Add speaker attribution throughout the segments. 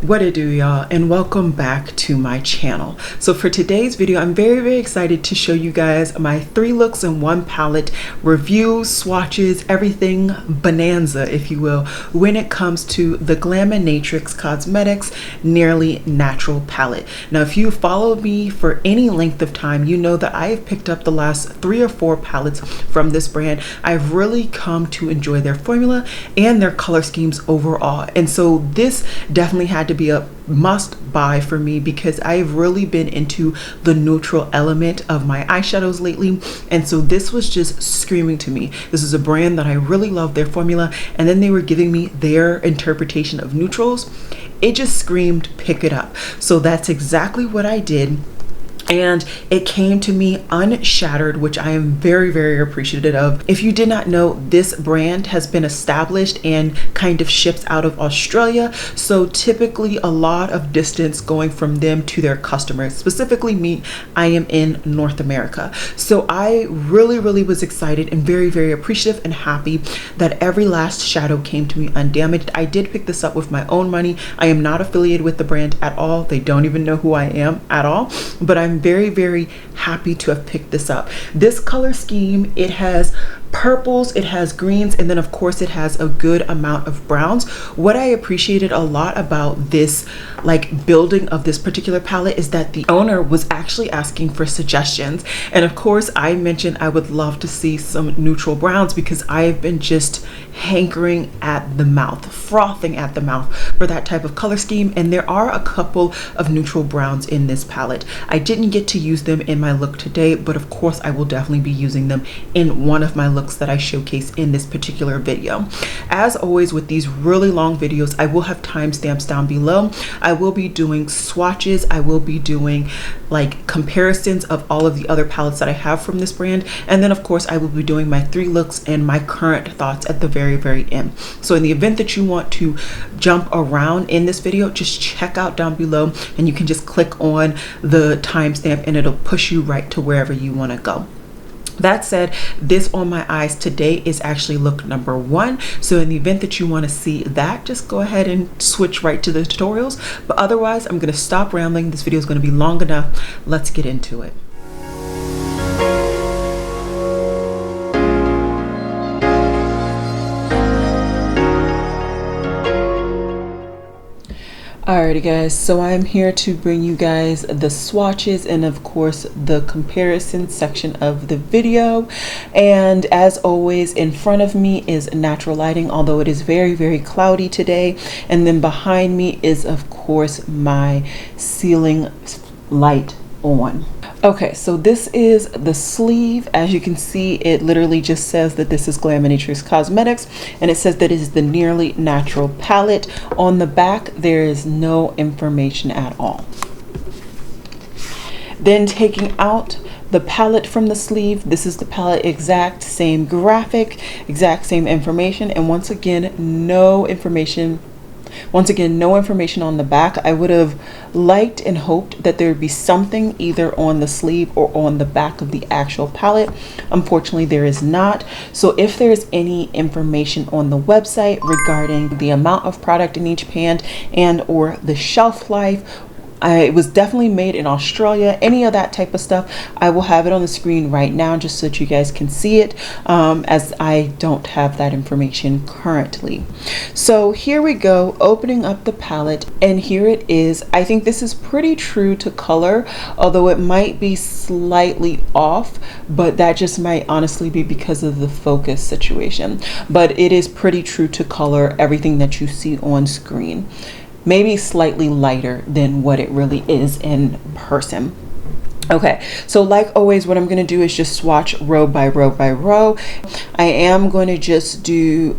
Speaker 1: What it do, y'all, and welcome back to my channel. So for today's video, I'm very excited to show you guys my 3 looks in 1 palette reviews, swatches, everything bonanza, if you will, when it comes to the Glaminatrix Cosmetics Nearly Natural palette. Now, if you followed me for any length of time, you know that I have picked up the last 3 or 4 palettes from this brand. I've really come to enjoy their formula and their color schemes overall, and so this definitely had to be a must buy for me because I've really been into the neutral element of my eyeshadows lately, and so this was just screaming to me. This is a brand that I really love their formula, and then they were giving me their interpretation of neutrals. It just screamed pick it up. So that's exactly what I did. And it came to me unshattered, which I am very appreciative of. If you did not know, this brand has been established and kind of ships out of Australia, so typically a lot of distance going from them to their customers. Specifically me, I am in North America, so I really was excited and very appreciative and happy that every last shadow came to me undamaged. I did pick this up with my own money. I am not affiliated with the brand at all. They don't even know who I am at all, but I'm very happy to have picked this up. This color scheme, it has purples, it has greens, and then of course it has a good amount of browns. What I appreciated a lot about this building of this particular palette is that the owner was actually asking for suggestions, and of course I mentioned I would love to see some neutral browns because I have been just hankering at the mouth, frothing at the mouth for that type of color scheme, and there are a couple of neutral browns in this palette. I didn't get to use them in my look today, but of course I will definitely be using them in one of my looks that I showcase in this particular video. As always with these really long videos, I will have timestamps down below. I will be doing swatches, I will be doing comparisons of all of the other palettes that I have from this brand, and then of course I will be doing my 3 looks and my current thoughts at the very end. So in the event that you want to jump around in this video, just check out down below and you can just click on the timestamp and it'll push you right to wherever you want to go. That said, this on my eyes today is actually look number 1. So in the event that you want to see that, just go ahead and switch right to the tutorials. But otherwise, I'm going to stop rambling. This video is going to be long enough. Let's get into it. Alrighty guys, so I'm here to bring you guys the swatches and of course the comparison section of the video. And as always, in front of me is natural lighting, although it is very cloudy today, and then behind me is of course my ceiling light on. Okay, so this is the sleeve. As you can see, it literally just says that this is Glaminatrix Cosmetics, and it says that it is the Nearly Natural palette. On the back, there is no information at all. Then taking out the palette from the sleeve, this is the palette, exact same graphic, exact same information, and once again, no information on the back. I would have liked and hoped that there would be something either on the sleeve or on the back of the actual palette. Unfortunately, there is not. So if there's any information on the website regarding the amount of product in each pan and or the shelf life, it was definitely made in Australia, any of that type of stuff, I will have it on the screen right now just so that you guys can see it, as I don't have that information currently. So here we go, opening up the palette, and here it is. I think this is pretty true to color, although it might be slightly off, but that just might honestly be because of the focus situation. But it is pretty true to color, everything that you see on screen. Maybe slightly lighter than what it really is in person. Okay, so like always, what I'm going to do is just swatch row by row by row. I am going to just do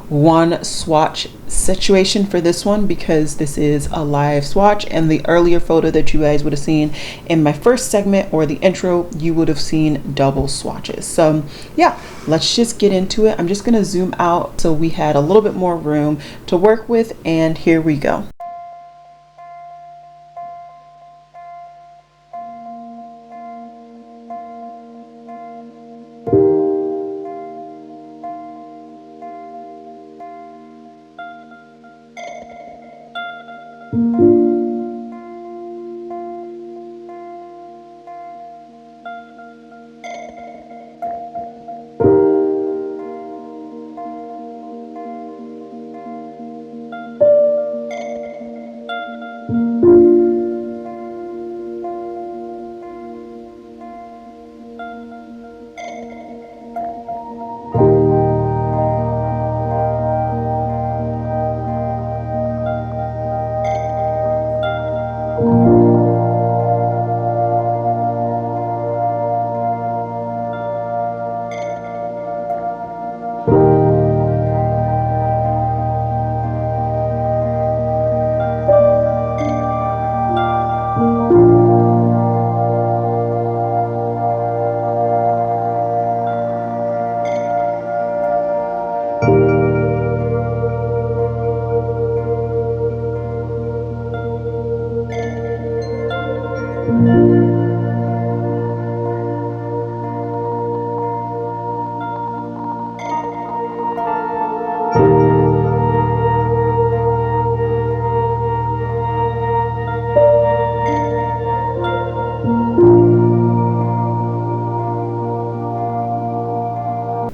Speaker 1: one swatch situation for this one because this is a live swatch, and the earlier photo that you guys would have seen in my first segment or the intro, you would have seen double swatches. So yeah, let's just get into it. I'm just going to zoom out so we had a little bit more room to work with, and here we go.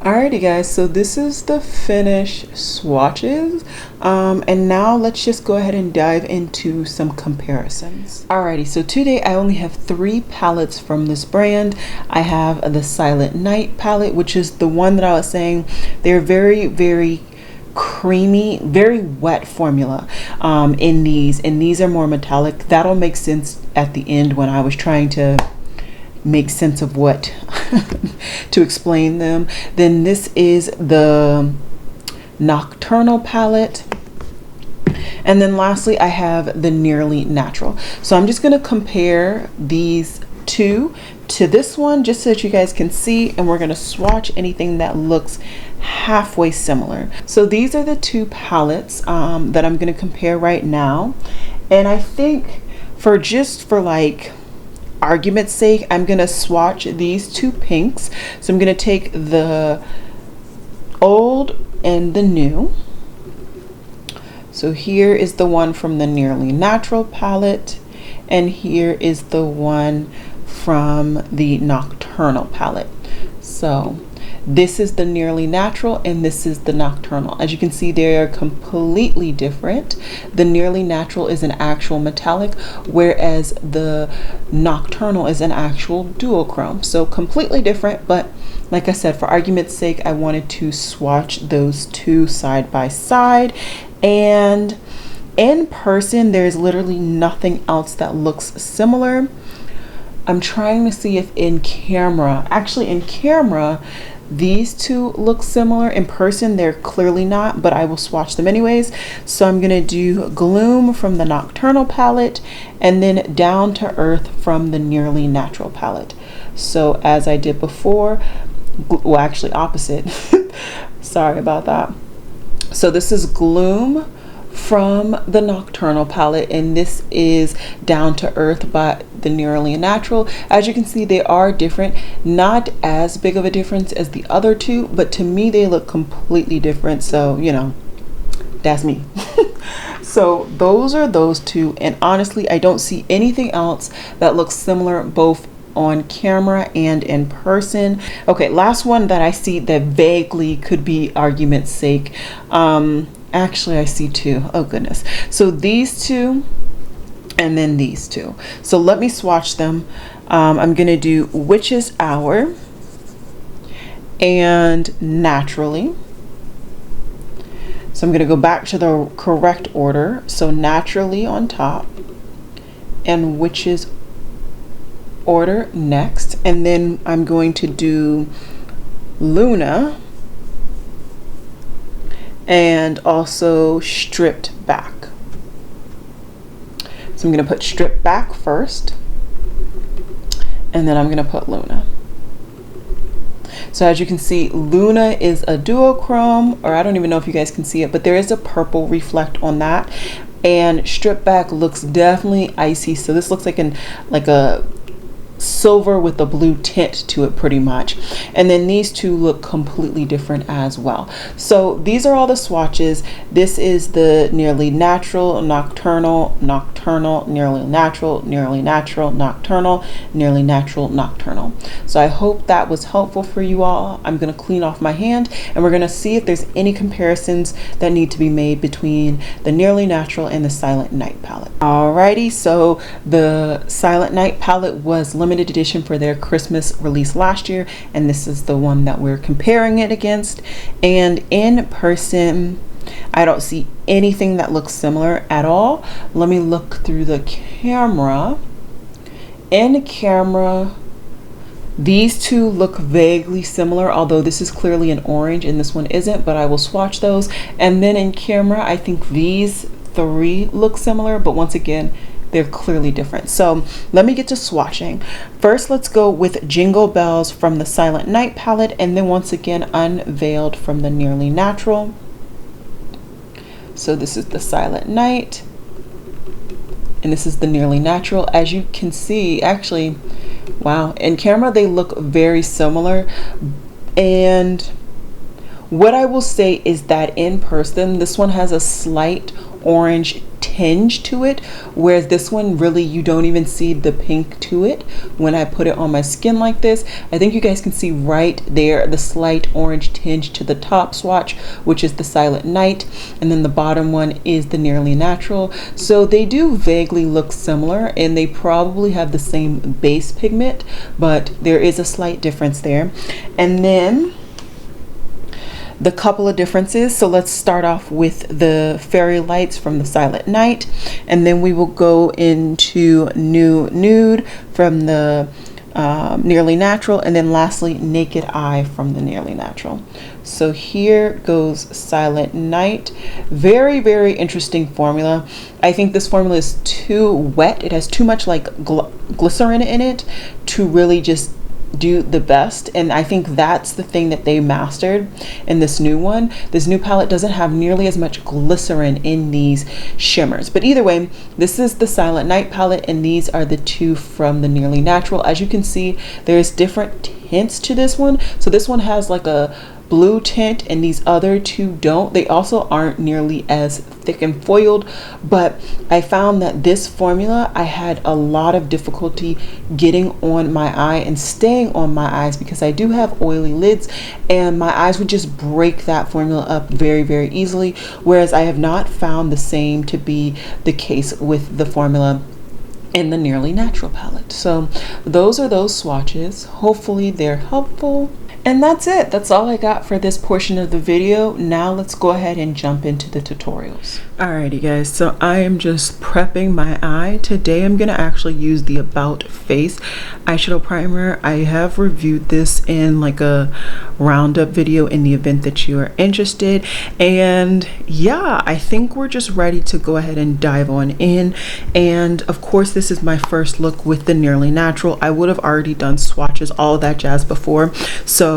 Speaker 1: Alrighty guys, so this is the finished swatches, and now let's just go ahead and dive into some comparisons. Alrighty, so today I only have 3 palettes from this brand. I have the Silent Night palette, which is the one that I was saying they're very creamy, very wet formula in these, and these are more metallic. That'll make sense at the end when I was trying to make sense of what to explain them. Then this is the Nocturnal palette, and then lastly I have the Nearly Natural. So I'm just going to compare these two to this one just so that you guys can see, and we're going to swatch anything that looks halfway similar. So these are the 2 palettes that I'm going to compare right now, and I think for like argument's sake, I'm gonna swatch these 2 pinks. So I'm gonna take the old and the new. So here is the one from the Nearly Natural palette, and here is the one from the Nocturnal palette. So this is the Nearly Natural and this is the Nocturnal. As you can see, they are completely different. The Nearly Natural is an actual metallic, whereas the Nocturnal is an actual duochrome. So completely different, but like I said, for argument's sake, I wanted to swatch those 2 side by side. And in person, there's literally nothing else that looks similar. I'm trying to see if in camera, actually in camera, these 2 look similar. In person, they're clearly not, but I will swatch them anyways. So I'm gonna do Gloom from the Nocturnal palette and then Down to Earth from the Nearly Natural palette. So as I did before, well, actually opposite. Sorry about that. So this is Gloom from the Nocturnal palette, and this is Down to Earth by the Nearly Natural. As you can see, they are different, not as big of a difference as the other 2, but to me they look completely different. So you know, that's me. So those are those 2, and honestly I don't see anything else that looks similar both on camera and in person. Okay, last one that I see that vaguely could be argument's sake. Actually I see 2. Oh goodness. So these 2 and then these 2. So let me swatch them. I'm gonna do Witch's Hour and Naturally. So I'm gonna go back to the correct order. So Naturally on top and Witch's Order next, and then I'm going to do Luna and also Stripped Back. So I'm going to put Stripped Back first, and then I'm going to put Luna. So as you can see, Luna is a duochrome, or I don't even know if you guys can see it, but there is a purple reflect on that, and Stripped Back looks definitely icy. So this looks like a silver with a blue tint to it pretty much, and then these 2 look completely different as well. So these are all the swatches. This is the Nearly Natural, Nocturnal, Nocturnal, Nearly Natural, Nearly Natural, Nocturnal, Nearly Natural, Nocturnal. So I hope that was helpful for you all. I'm going to clean off my hand and we're going to see if there's any comparisons that need to be made between the Nearly Natural and the Silent Night palette. Alrighty, so the Silent Night palette was limited edition for their Christmas release last year, and this is the one that we're comparing it against. And in person, I don't see anything that looks similar at all. Let me look through the camera. In camera, these two look vaguely similar, although this is clearly an orange and this one isn't, but I will swatch those. And then in camera, I think these three look similar, but once again, they're clearly different. So let me get to swatching. First, let's go with Jingle Bells from the Silent Night palette, and then once again, Unveiled from the Nearly Natural. So this is the Silent Night, and this is the Nearly Natural. As you can see, actually, wow, in camera they look very similar. And what I will say is that in person, this one has a slight orange tinge to it, whereas this one, really, you don't even see the pink to it when I put it on my skin like this. I think you guys can see right there the slight orange tinge to the top swatch, which is the Silent Night, and then the bottom one is the Nearly Natural. So they do vaguely look similar, and they probably have the same base pigment, but there is a slight difference there. And then the couple of differences. So let's start off with the Fairy Lights from the Silent Night, and then we will go into Nude from the Nearly Natural, and then lastly Naked Eye from the Nearly Natural. So here goes Silent Night. Very, very interesting formula. I think this formula is too wet. It has too much like glycerin in it to really just do the best, and I think that's the thing that they mastered in this new one. This new palette doesn't have nearly as much glycerin in these shimmers, but either way, this is the Silent Night palette, and these are the two from the Nearly Natural. As you can see, there's different tints to this one. So this one has like a blue tint and these other two don't. They also aren't nearly as thick and foiled, but I found that this formula I had a lot of difficulty getting on my eye and staying on my eyes because I do have oily lids, and my eyes would just break that formula up very, very easily, whereas I have not found the same to be the case with the formula in the Nearly Natural palette. So those are those swatches. Hopefully they're helpful. And that's it. That's all I got for this portion of the video. Now let's go ahead and jump into the tutorials. Alrighty guys, so I am just prepping my eye. Today I'm gonna actually use the About Face eyeshadow primer. I have reviewed this in like a roundup video in the event that you are interested. And yeah, I think we're just ready to go ahead and dive on in. And of course, this is my first look with the Nearly Natural. I would have already done swatches, all of that jazz before. So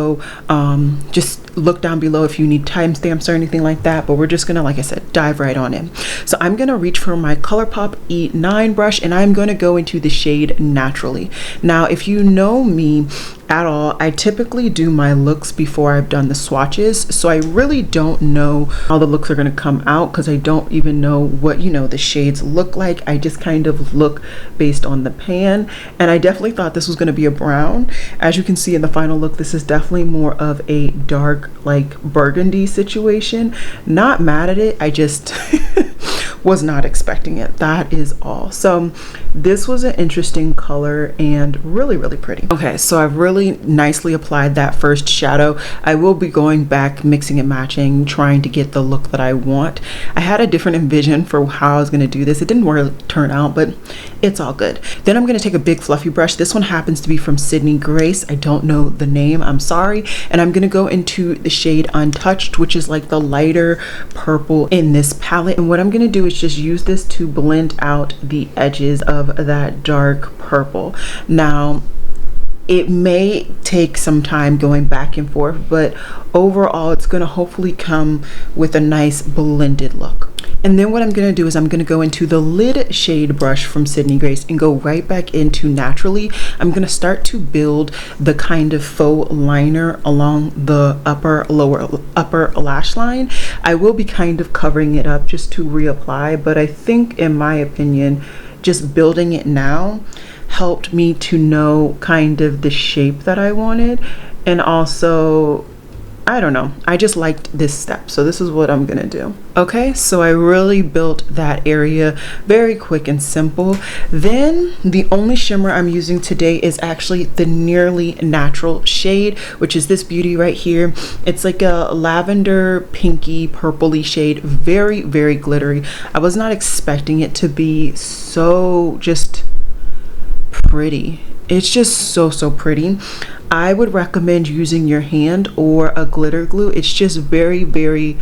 Speaker 1: just look down below if you need timestamps or anything like that, but we're just gonna, like I said, dive right on in. So I'm gonna reach for my ColourPop E9 brush, and I'm gonna go into the shade Naturally. Now, if you know me at all, I typically do my looks before I've done the swatches, so I really don't know how the looks are going to come out because I don't even know what, you know, the shades look like. I just kind of look based on the pan, and I definitely thought this was going to be a brown. As you can see in the final look, this is definitely more of a dark, like burgundy situation. Not mad at it, I just was not expecting it. That is all. So this was an interesting color and really, really pretty. Okay, so I've really nicely applied that first shadow. I will be going back, mixing and matching, trying to get the look that I want. I had a different envision for how I was going to do this. It didn't really turn out, but it's all good. Then I'm going to take a big fluffy brush. This one happens to be from Sydney Grace. I don't know the name, I'm sorry. And I'm going to go into the shade Untouched, which is like the lighter purple in this palette. And what I'm going to do is just use this to blend out the edges of that dark purple. Now, it may take some time going back and forth, but overall it's going to hopefully come with a nice blended look. And then what I'm going to do is I'm going to go into the lid shade brush from Sydney Grace and go right back into Naturally. I'm going to start to build the kind of faux liner along the upper lash line. I will be kind of covering it up just to reapply, but I think, in my opinion, just building it now helped me to know kind of the shape that I wanted, and also I don't know, I just liked this step, so this is what I'm gonna do. Okay, so I really built that area very quick and simple. Then the only shimmer I'm using today is actually the Nearly Natural shade, which is this beauty right here. It's like a lavender pinky purpley shade, very, very glittery. I was not expecting it to be so just pretty. It's just so pretty. I would recommend using your hand or a glitter glue. It's just very, very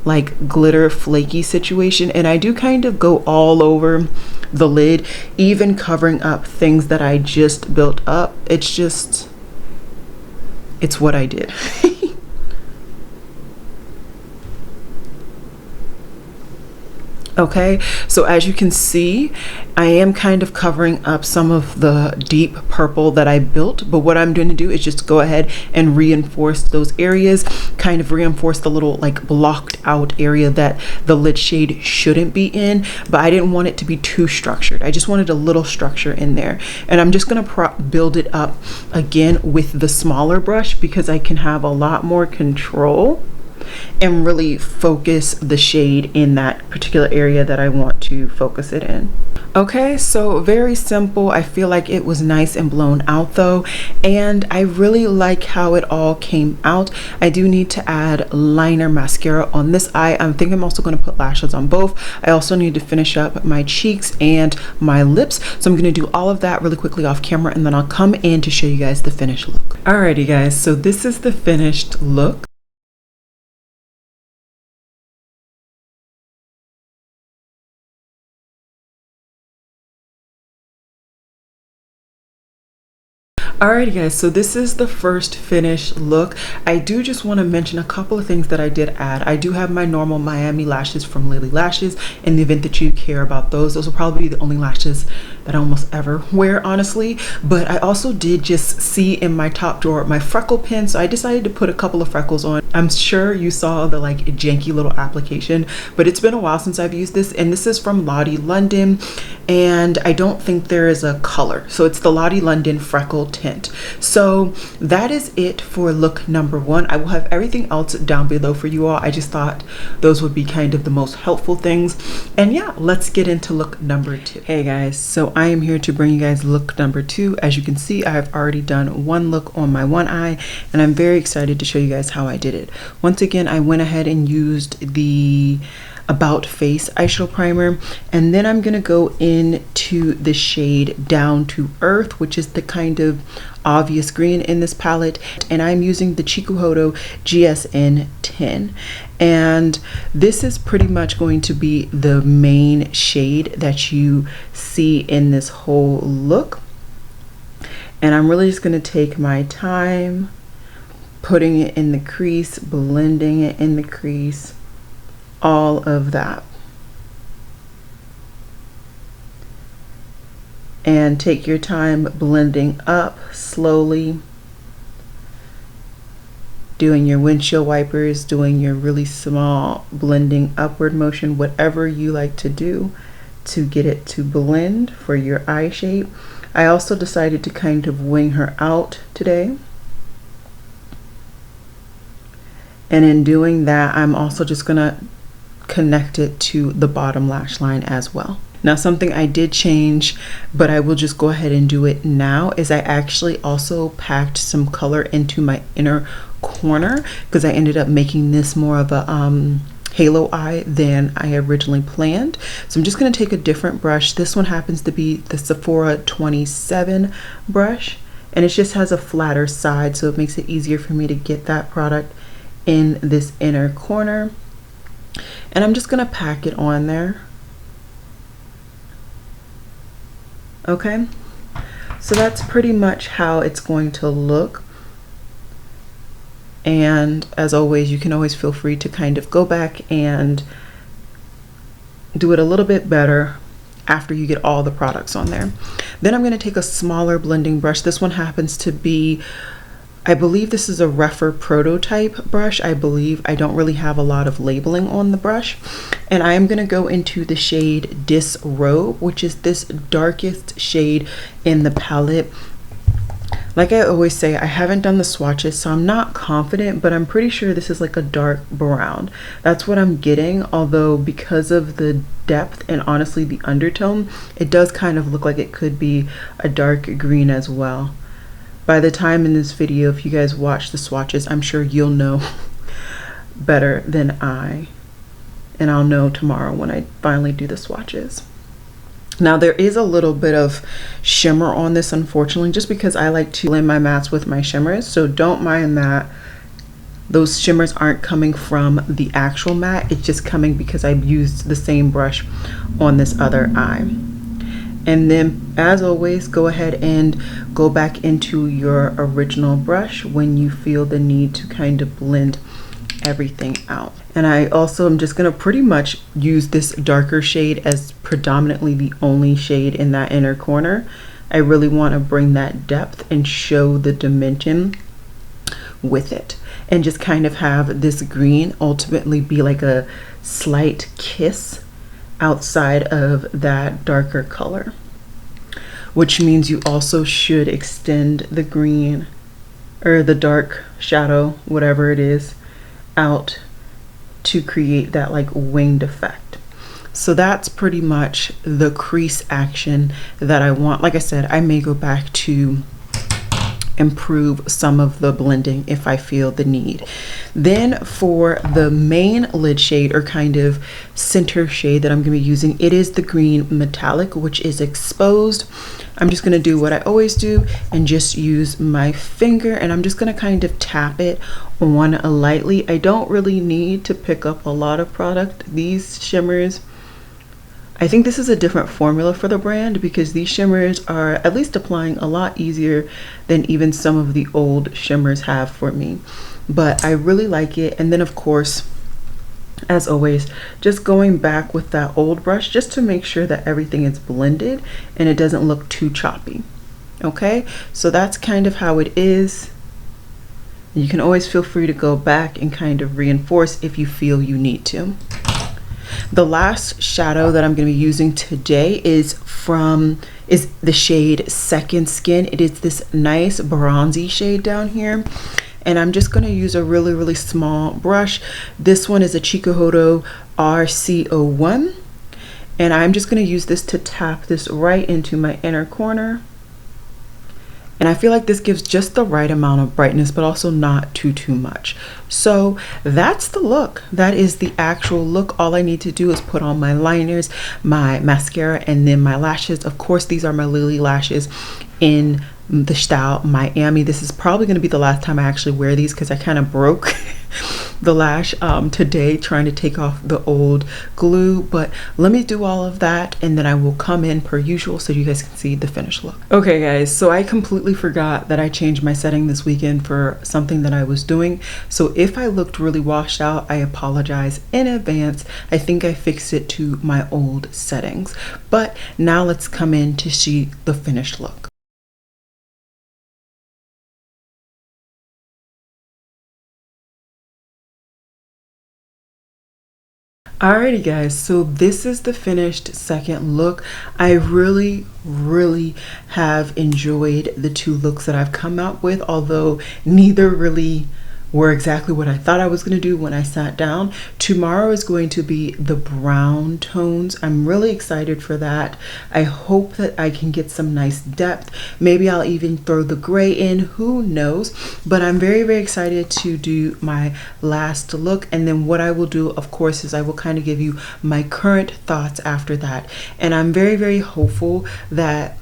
Speaker 1: like glitter flaky situation, and I do kind of go all over the lid, even covering up things that I just built up. It's what I did. Okay, so as you can see, I am kind of covering up some of the deep purple that I built, but what I'm going to do is just go ahead and reinforce those areas, kind of reinforce the little like blocked out area that the lid shade shouldn't be in, but I didn't want it to be too structured. I just wanted a little structure in there, and I'm just going to build it up again with the smaller brush because I can have a lot more control and really focus the shade in that particular area that I want to focus it in. Okay, so very simple. I feel like it was nice and blown out though, and I really like how it all came out. I do need to add liner mascara on this eye. I think I'm also going to put lashes on both. I also need to finish up my cheeks and my lips, so I'm going to do all of that really quickly off camera, and then I'll come in to show you guys the finished look. Alrighty guys, so this is the finished look. Alrighty guys, so this is the first finished look. I do just want to mention a couple of things that I did add. I do have my normal Miami lashes from Lily Lashes. In the event that you care about those will probably be the only lashes that I almost ever wear, honestly. But I also did just see in my top drawer my freckle pen, so I decided to put a couple of freckles on. I'm sure you saw the like janky little application, but it's been a while since I've used this, and this is from Lottie London, and I don't think there is a color, so it's the Lottie London freckle tint. So that is it for look number one. I will have everything else down below for you all. I just thought those would be kind of the most helpful things, and yeah, let's get into look number two. Hey guys, so I am here to bring you guys look number two. As you can see, I have already done one look on my one eye, and I'm very excited to show you guys how I did it. Once again, I went ahead and used the About Face eyeshadow primer, and then I'm gonna go into the shade Down to Earth, which is the kind of obvious green in this palette, and I'm using the Chikuhodo GSN 10, and this is pretty much going to be the main shade that you see in this whole look. And I'm really just going to take my time putting it in the crease, blending it in the crease, all of that. And take your time blending up slowly, doing your windshield wipers, doing your really small blending upward motion, whatever you like to do to get it to blend for your eye shape. I also decided to kind of wing her out today. And in doing that, I'm also just gonna connect it to the bottom lash line as well. Now, something I did change, but I will just go ahead and do it now, is I actually also packed some color into my inner corner because I ended up making this more of a halo eye than I originally planned. So I'm just going to take a different brush. This one happens to be the Sephora 27 brush, and it just has a flatter side, so it makes it easier for me to get that product in this inner corner. And I'm just going to pack it on there. Okay, so that's pretty much how it's going to look. And as always, you can always feel free to kind of go back and do it a little bit better after you get all the products on there. Then I'm going to take a smaller blending brush. This one happens to be, I believe this is a Refer prototype brush. I believe I don't really have a lot of labeling on the brush. And I am going to go into the shade Disrobe, which is this darkest shade in the palette. Like I always say, I haven't done the swatches, so I'm not confident, but I'm pretty sure this is like a dark brown. That's what I'm getting, although because of the depth and honestly the undertone, it does kind of look like it could be a dark green as well. By the time in this video, if you guys watch the swatches, I'm sure you'll know better than I, and I'll know tomorrow when I finally do the swatches. Now there is a little bit of shimmer on this, unfortunately, just because I like to blend my mattes with my shimmers, so don't mind that. Those shimmers aren't coming from the actual matte, it's just coming because I used the same brush on this other eye. And then, as always, go ahead and go back into your original brush when you feel the need to kind of blend everything out. And I also am just gonna pretty much use this darker shade as predominantly the only shade in that inner corner. I really want to bring that depth and show the dimension with it, and just kind of have this green ultimately be like a slight kiss outside of that darker color, which means you also should extend the green or the dark shadow, whatever it is, out to create that like winged effect. So that's pretty much the crease action that I want. Like I said, I may go back to improve some of the blending if I feel the need. Then for the main lid shade, or kind of center shade that I'm going to be using, it is the green metallic, which is exposed. I'm just going to do what I always do and just use my finger, and I'm just going to kind of tap it on lightly. I don't really need to pick up a lot of product. These shimmers, I think this is a different formula for the brand, because these shimmers are at least applying a lot easier than even some of the old shimmers have for me, but I really like it. And then of course, as always, just going back with that old brush just to make sure that everything is blended and it doesn't look too choppy. Okay, so that's kind of how it is. You can always feel free to go back and kind of reinforce if you feel you need to. The last shadow that I'm going to be using today is the shade Second Skin. It is this nice bronzy shade down here, and I'm just going to use a really small brush. This one is a Chikuhodo RC01, and I'm just going to use this to tap this right into my inner corner. And I feel like this gives just the right amount of brightness, but also not too much. So that's the look. That is the actual look. All I need to do is put on my liners, my mascara, and then my lashes. Of course, these are my Lily lashes in the style Miami. This is probably going to be the last time I actually wear these, because I kind of broke the lash today trying to take off the old glue. But let me do all of that, and then I will come in per usual so you guys can see the finished look. Okay guys, so I completely forgot that I changed my setting this weekend for something that I was doing. So if I looked really washed out, I apologize in advance. I think I fixed it to my old settings. But now let's come in to see the finished look. Alrighty guys, so this is the finished second look. I really have enjoyed the two looks that I've come out with, although neither really were exactly what I thought I was going to do when I sat down. Tomorrow is going to be the brown tones. I'm really excited for that. I hope that I can get some nice depth. Maybe I'll even throw the gray in, who knows. But I'm very excited to do my last look, and then what I will do, of course, is I will kind of give you my current thoughts after that. And I'm very hopeful that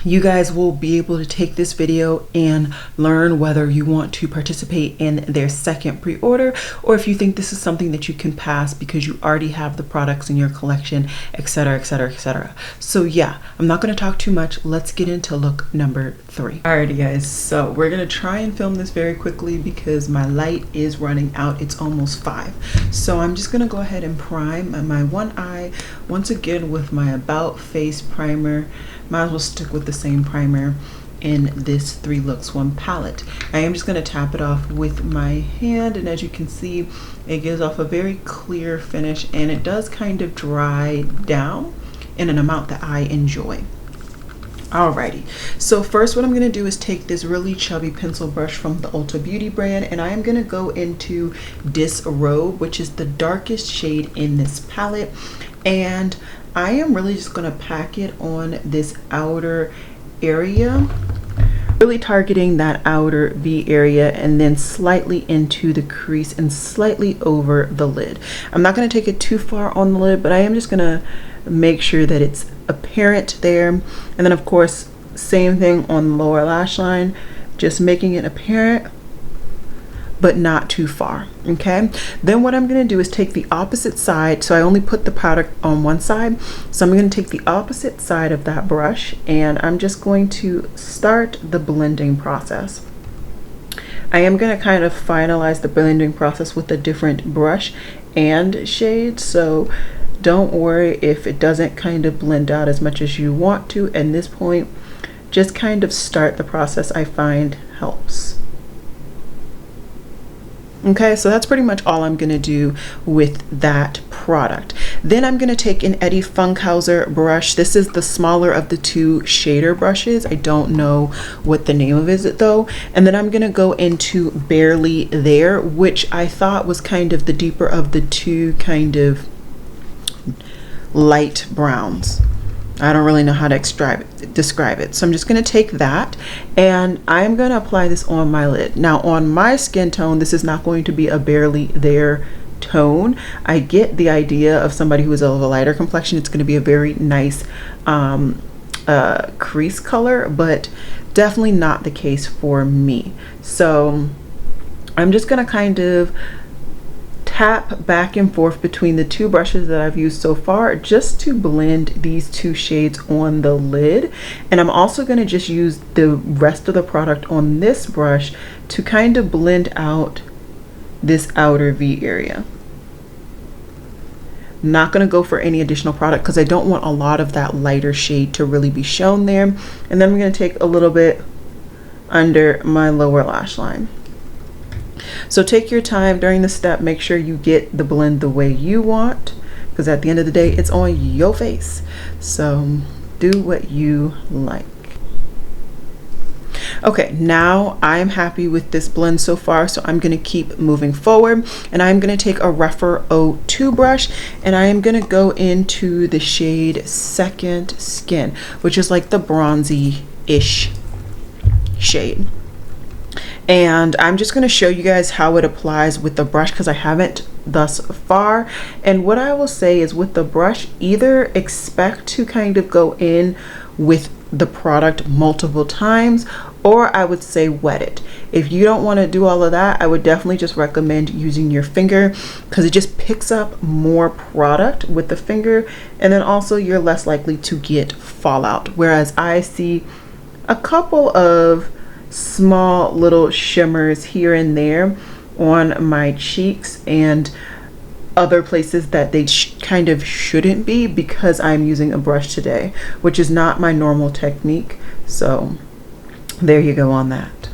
Speaker 1: you guys will be able to take this video and learn whether you want to participate in their second pre-order, or if you think this is something that you can pass because you already have the products in your collection, etc. So yeah, I'm not going to talk too much. Let's get into look number 3. Alrighty guys, so we're going to try and film this very quickly because my light is running out. It's almost 5. So I'm just going to go ahead and prime my one eye once again with my About Face primer. Might as well stick with the same primer in this 3 Looks 1 palette. I am just going to tap it off with my hand, and as you can see, it gives off a very clear finish, and it does kind of dry down in an amount that I enjoy. Alrighty, so first what I'm going to do is take this really chubby pencil brush from the Ulta Beauty brand, and I am going to go into Disrobe, which is the darkest shade in this palette, and I am really just going to pack it on this outer area, really targeting that outer V area, and then slightly into the crease and slightly over the lid. I'm not going to take it too far on the lid, but I am just going to make sure that it's apparent there. And then of course, same thing on the lower lash line, just making it apparent but not too far. Okay, then what I'm going to do is take the opposite side. So I only put the powder on one side, so I'm going to take the opposite side of that brush, and I'm just going to start the blending process. I am going to kind of finalize the blending process with a different brush and shade, so don't worry if it doesn't kind of blend out as much as you want to at this point. Just kind of start the process, I find helps. Okay, so that's pretty much all I'm going to do with that product. Then I'm going to take an Eddie Funkhauser brush. This is the smaller of the two shader brushes. I don't know what the name of it though. And then I'm going to go into Barely There, which I thought was kind of the deeper of the two kind light browns. I don't really know how to describe it. So I'm just going to take that, and I'm going to apply this on my lid. Now on my skin tone, this is not going to be a Barely There tone. I get the idea of somebody who is of a lighter complexion. It's going to be a very nice crease color, but definitely not the case for me. So I'm just going to kind of tap back and forth between the two brushes that I've used so far just to blend these two shades on the lid. And I'm also going to just use the rest of the product on this brush to kind of blend out this outer V area. Not going to go for any additional product because I don't want a lot of that lighter shade to really be shown there. And then I'm going to take a little bit under my lower lash line. So take your time during the step, make sure you get the blend the way you want, because at the end of the day, it's on your face. So do what you like. Okay, now I'm happy with this blend so far, so I'm going to keep moving forward, and I'm going to take a Rephr 02 brush, and I am going to go into the shade Second Skin, which is like the bronzy-ish shade. And I'm just going to show you guys how it applies with the brush because I haven't thus far. And what I will say is with the brush, either expect to kind of go in with the product multiple times, or I would say wet it. If you don't want to do all of that, I would definitely just recommend using your finger because it just picks up more product with the finger, and then also you're less likely to get fallout. Whereas I see a couple of small little shimmers here and there on my cheeks and other places that they kind of shouldn't be because I'm using a brush today, which is not my normal technique. So there you go on that.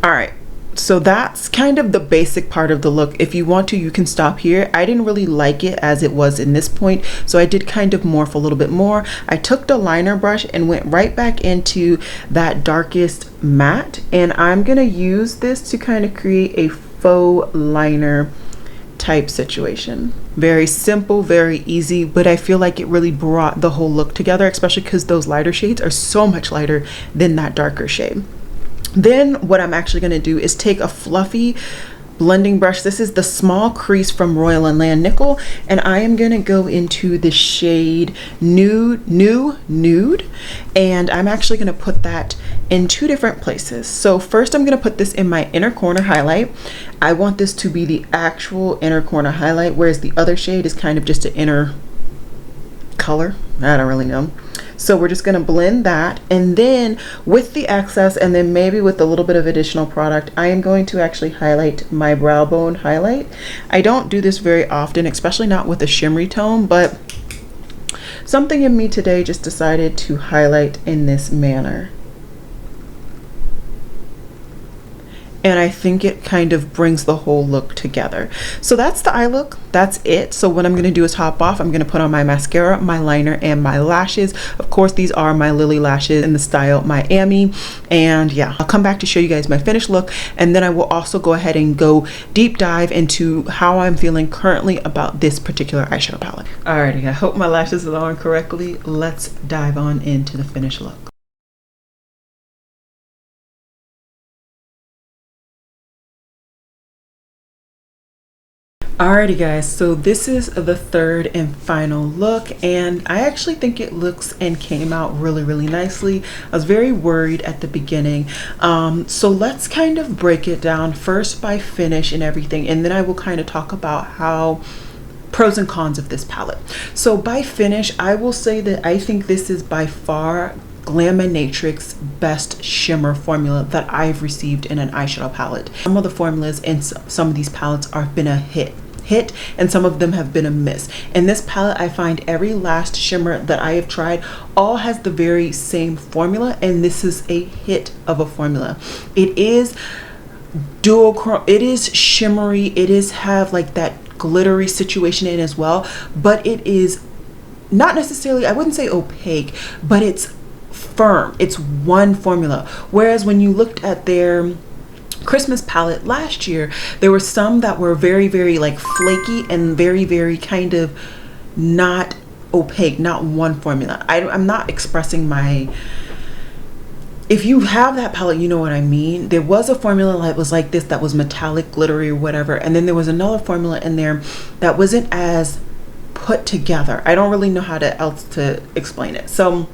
Speaker 1: All right, so that's kind of the basic part of the look. If you want to, you can stop here. I didn't really like it as it was in this point, so I did kind of morph a little bit more. I took the liner brush and went right back into that darkest matte, and I'm gonna use this to kind of create a faux liner type situation. Very simple, very easy, but I feel like it really brought the whole look together, especially because those lighter shades are so much lighter than that darker shade. Then what I'm actually going to do is take a fluffy blending brush. This is the small crease from Royal and Land Nickel, and I am going to go into the shade Nude, and I'm actually going to put that in two different places. So first I'm going to put this in my inner corner highlight. I want this to be the actual inner corner highlight, whereas the other shade is kind of just an inner color. I don't really know. So we're just going to blend that, and then with the excess and then maybe with a little bit of additional product, I am going to actually highlight my brow bone highlight. I don't do this very often, especially not with a shimmery tone, but something in me today just decided to highlight in this manner. and I think it kind of brings the whole look together. So that's the eye look, that's it. So what I'm gonna do is hop off. I'm gonna put on my mascara, my liner, and my lashes. Of course, these are my Lily lashes in the style Miami. And yeah, I'll come back to show you guys my finished look, and then I will also go ahead and go deep dive into how I'm feeling currently about this particular eyeshadow palette. Alrighty, I hope my lashes are on correctly. Let's dive on into the finished look. Alrighty guys, so this is the third and final look, and I actually think it looks and came out really nicely. I was very worried at the beginning, so let's kind of break it down first by finish and everything, and then I will kind of talk about how pros and cons of this palette. So by finish, I will say that I think this is by far Glaminatrix best shimmer formula that I've received in an eyeshadow palette. Some of the formulas in some of these palettes have been a hit, and some of them have been a miss. In this palette, I find every last shimmer that I have tried all has the very same formula, and this is a hit of a formula. It is duochrome, it is shimmery, it is have like that glittery situation in as well, but it is not necessarily, I wouldn't say opaque, but it's firm. It's one formula. Whereas when you looked at their Christmas palette last year, there were some that were very like flaky and very kind of not opaque, not one formula. I'm not expressing my, if you have that palette, you know what I mean. There was a formula that was like this, that was metallic, glittery, or whatever, and then there was another formula in there that wasn't as put together. I don't really know how else to explain it. So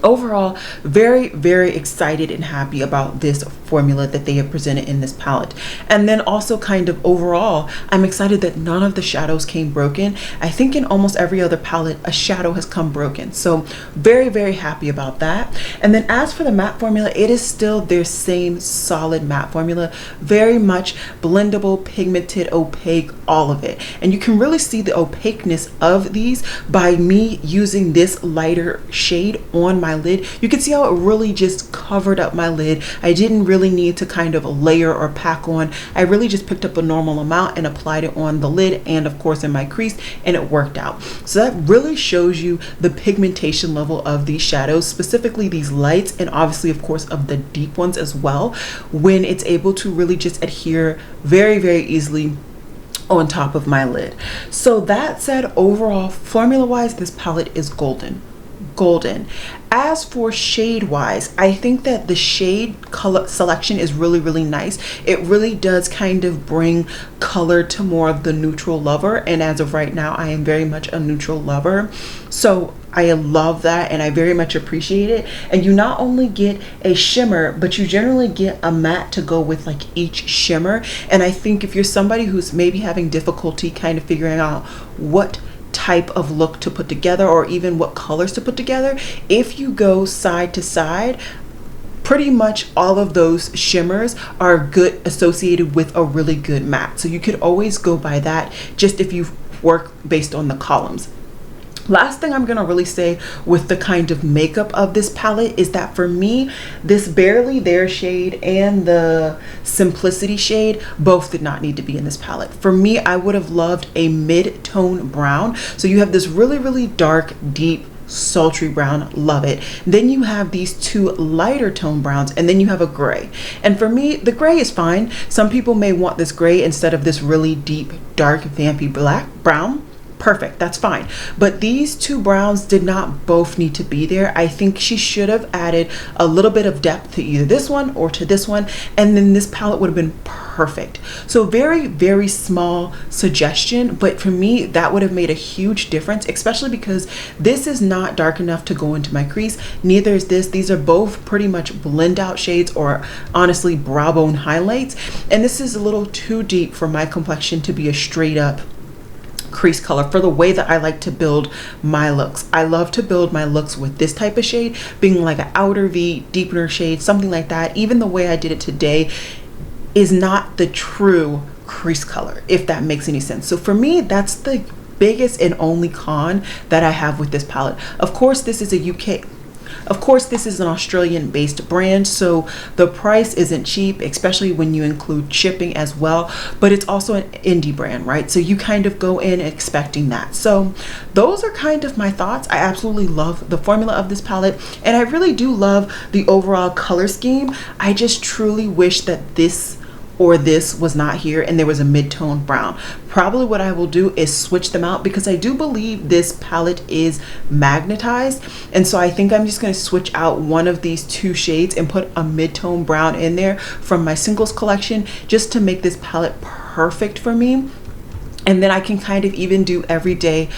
Speaker 1: overall, very excited and happy about this formula that they have presented in this palette. And then also kind of overall, I'm excited that none of the shadows came broken. I think in almost every other palette, a shadow has come broken. So very happy about that. And then as for the matte formula, it is still their same solid matte formula, very much blendable, pigmented, opaque, all of it. And you can really see the opaqueness of these by me using this lighter shade on my lid. You can see how it really just covered up my lid. I didn't really need to kind of layer or pack on. I really just picked up a normal amount and applied it on the lid and of course in my crease, and it worked out. So that really shows you the pigmentation level of these shadows, specifically these lights, and obviously of course of the deep ones as well, when it's able to really just adhere very easily on top of my lid. So that said, overall formula wise, this palette is golden. As for shade wise, I think that the shade color selection is really nice. It really does kind of bring color to more of the neutral lover, and as of right now I am very much a neutral lover, so I love that and I very much appreciate it. And you not only get a shimmer, but you generally get a matte to go with like each shimmer. And I think if you're somebody who's maybe having difficulty kind of figuring out what type of look to put together or even what colors to put together, if you go side to side, pretty much all of those shimmers are good associated with a really good matte. So you could always go by that just if you work based on the columns. Last thing I'm gonna really say with the kind of makeup of this palette is that for me, this Barely There shade and the Simplicity shade both did not need to be in this palette. For me, I would have loved a mid-tone brown. So you have this really dark, deep, sultry brown, love it. Then you have these two lighter tone browns, and then you have a gray. And for me, the gray is fine. Some people may want this gray instead of this really deep, dark, vampy black brown. Perfect, that's fine. But these two browns did not both need to be there. I think she should have added a little bit of depth to either this one or to this one, and then this palette would have been perfect. So very small suggestion, but for me that would have made a huge difference, especially because this is not dark enough to go into my crease, neither is this. These are both pretty much blend out shades, or honestly brow bone highlights, and this is a little too deep for my complexion to be a straight up crease color for the way that I like to build my looks. I love to build my looks with this type of shade, being like an outer V, deepener shade, something like that. Even the way I did it today is not the true crease color, if that makes any sense. So for me, that's the biggest and only con that I have with this palette. Of course, this is a UK Of course, this is an Australian based brand, so the price isn't cheap, especially when you include shipping as well, but it's also an indie brand, right? So you kind of go in expecting that. So those are kind of my thoughts. I absolutely love the formula of this palette, and I really do love the overall color scheme. I just truly wish that this was not here and there was a mid-tone brown. Probably what I will do is switch them out, because I do believe this palette is magnetized, and so I think I'm just going to switch out one of these two shades and put a mid-tone brown in there from my singles collection, just to make this palette perfect for me. And then I can kind of even do everyday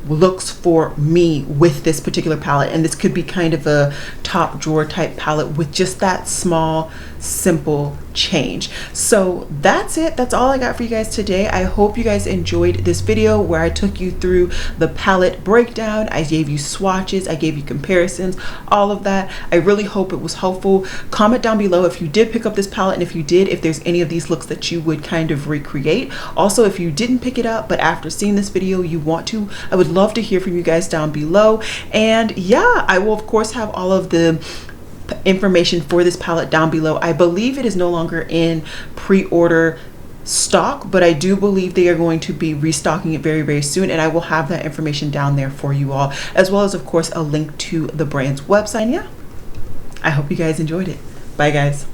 Speaker 1: looks for me with this particular palette, and this could be kind of a top drawer type palette with just that small simple change. So that's it. That's all I got for you guys today. I hope you guys enjoyed this video where I took you through the palette breakdown. I gave you swatches, I gave you comparisons, all of that. I really hope it was helpful. Comment down below if you did pick up this palette, and if you did, if there's any of these looks that you would kind of recreate. Also, if you didn't pick it up but after seeing this video you want to, I would love to hear from you guys down below. And yeah, I will of course have all of the information for this palette down below. I believe it is no longer in pre-order stock, but I do believe they are going to be restocking it very, very soon, and I will have that information down there for you all, as well as of course a link to the brand's website. Yeah, I hope you guys enjoyed it. Bye guys.